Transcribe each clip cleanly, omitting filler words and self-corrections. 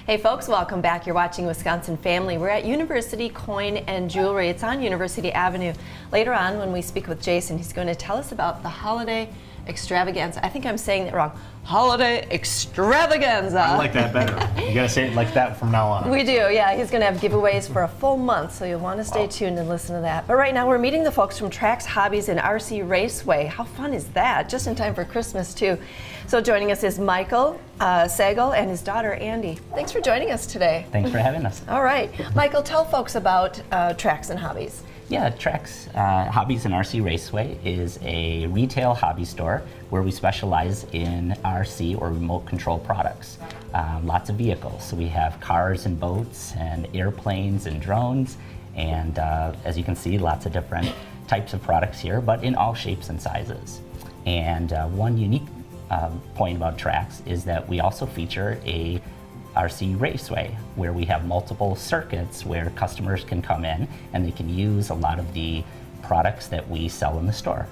Hey folks, welcome back. You're watching Wisconsin Family. We're at University Coin and Jewelry. It's on University Avenue. Later on, when we speak with Jason, he's going to tell us about the holiday extravaganza. I think I'm saying it wrong. Holiday extravaganza. I like that better. You gotta say it like that from now on. We do, yeah. He's going to have giveaways for a full month, so you'll want to stay tuned and listen to that. But right now, we're meeting the folks from Tracks, Hobbies, and RC Raceway. How fun is that? Just in time for Christmas, too. So joining us is Michael Sagal and his daughter, Andy. Thanks for joining us today. Thanks for having us. All right. Michael, tell folks about Tracks and Hobbies. Yeah, Tracks, Hobbies and RC Raceway is a retail hobby store where we specialize in RC or remote control products. Lots of vehicles. So we have cars and boats and airplanes and drones. And as you can see, lots of different types of products here, but in all shapes and sizes. And one unique point about Tracks is that we also feature a RC Raceway, where we have multiple circuits where customers can come in and they can use a lot of the products that we sell in the store.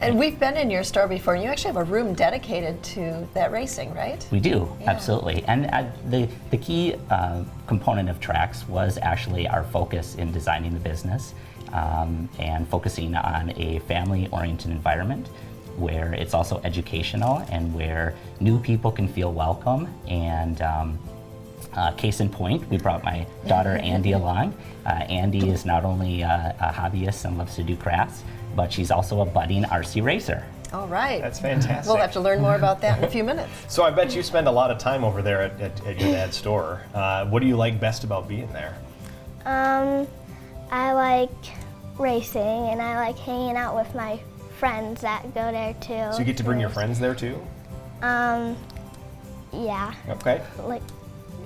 And we've been in your store before, and you actually have a room dedicated to that racing, right? We do, Yeah. absolutely. And the key component of Tracks was actually our focus in designing the business and focusing on a family-oriented environment where it's also educational and where new people can feel welcome. And case in point, we brought my daughter Andy along. Andy is not only a hobbyist and loves to do crafts, but she's also a budding RC racer. All right. That's fantastic. We'll have to learn more about that in a few minutes. So I bet you spend a lot of time over there at your dad's store. What do you like best about being there? I like racing and I like hanging out with my friends that go there too. So you get to bring your friends there too? Yeah. Okay. Like,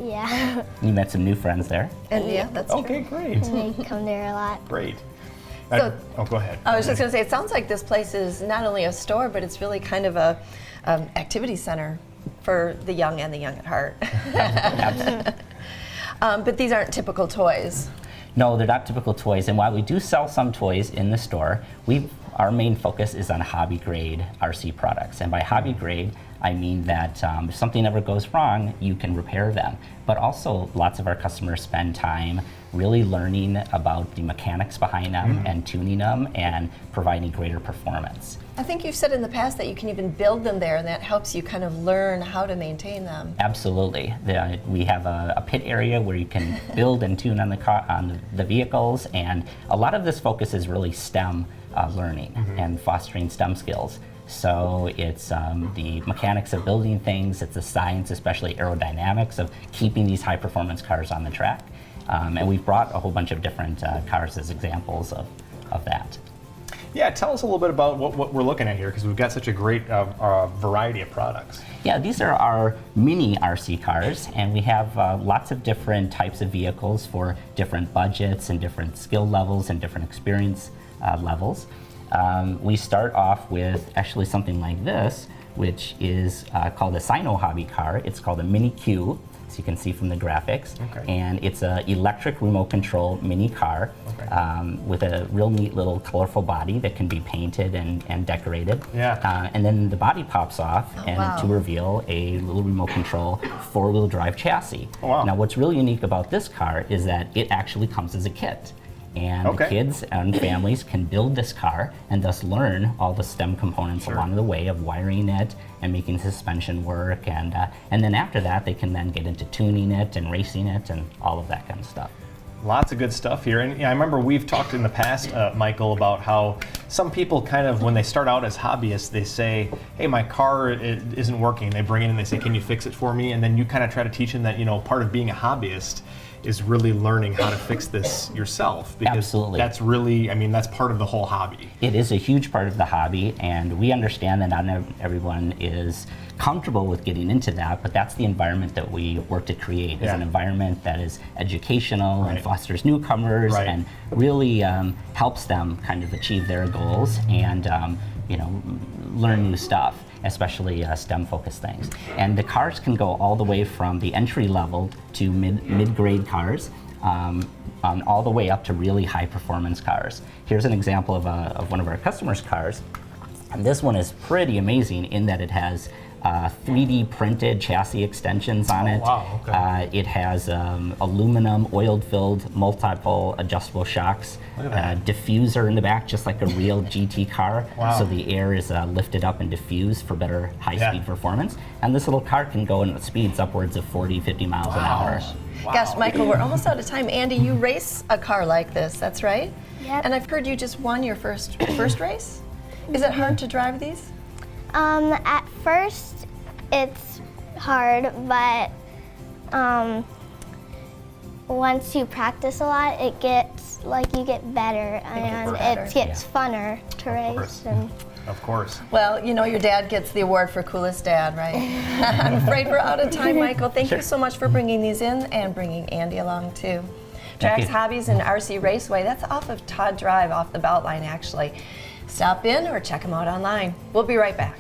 yeah. You met some new friends there. And yeah, that's Okay, true. great. They come there a lot. Great. So- Go ahead. I was just going to say, it sounds like this place is not only a store, but it's really kind of a activity center for the young and the young at heart. But these aren't typical toys. No, they're not typical toys. And while we do sell some toys in the store, our main focus is on hobby grade RC products. And by hobby grade, I mean that if something ever goes wrong, you can repair them. But also, lots of our customers spend time really learning about the mechanics behind them and tuning them and providing greater performance. I think you've said in the past that you can even build them there, and that helps you kind of learn how to maintain them. Absolutely. We have a pit area where you can build and tune on the vehicles, and a lot of this focus is really STEM learning and fostering STEM skills. So it's the mechanics of building things, it's the science, especially aerodynamics, of keeping these high performance cars on the track. And we've brought a whole bunch of different cars as examples of that. Yeah, tell us a little bit about what we're looking at here, because we've got such a great variety of products. Yeah, these are our mini RC cars, and we have lots of different types of vehicles for different budgets and different skill levels and different experience levels. We start off with actually something like this, which is called a Sino Hobby car. It's called a Mini Q, as you can see from the graphics. Okay. And it's an electric remote control mini car with a real neat little colorful body that can be painted and decorated. Yeah. And then the body pops off wow. to reveal a little remote control four-wheel drive chassis. Oh, wow. Now what's really unique about this car is that it actually comes as a kit. And the kids and families can build this car and thus learn all the STEM components along the way of wiring it and making suspension work. And then after that, they can then get into tuning it and racing it and all of that kind of stuff. Lots of good stuff here. And I remember we've talked in the past, Michael, about how some people kind of, when they start out as hobbyists, they say, hey, my car isn't working. They bring it in and they say, can you fix it for me? And then you kind of try to teach them that, part of being a hobbyist is really learning how to fix this yourself. Because Absolutely. That's really, that's part of the whole hobby. It is a huge part of the hobby, and we understand that not everyone is comfortable with getting into that, but that's the environment that we work to create, is an environment that is educational and fosters newcomers and really helps them kind of achieve their goals and learn new stuff, especially STEM-focused things. And the cars can go all the way from the entry level to mid-grade cars, all the way up to really high-performance cars. Here's an example of one of our customers' cars. And this one is pretty amazing in that it has 3D printed chassis extensions on it. wow, okay. It has aluminum, oil-filled, multiple adjustable shocks. Look at that. Diffuser in the back, just like a real GT car. Wow. So the air is lifted up and diffused for better high-speed Yeah. performance. And this little car can go in speeds upwards of 40, 50 miles an hour. Wow. Gosh, Michael, we're almost out of time. Andy, you race a car like this, that's right? Yep. And I've heard you just won your first race. Is it hard to drive these? At first, it's hard, but once you practice a lot, it gets like you get better, and better. it gets funner to race. course. And Of course. Well, you know your dad gets the award for coolest dad, right? I'm afraid we're out of time, Michael. Thank you so much for bringing these in and bringing Andy along too. Tracks, you. Hobbies, and RC Raceway. That's off of Todd Drive, off the Beltline, actually. Stop in or check them out online. We'll be right back.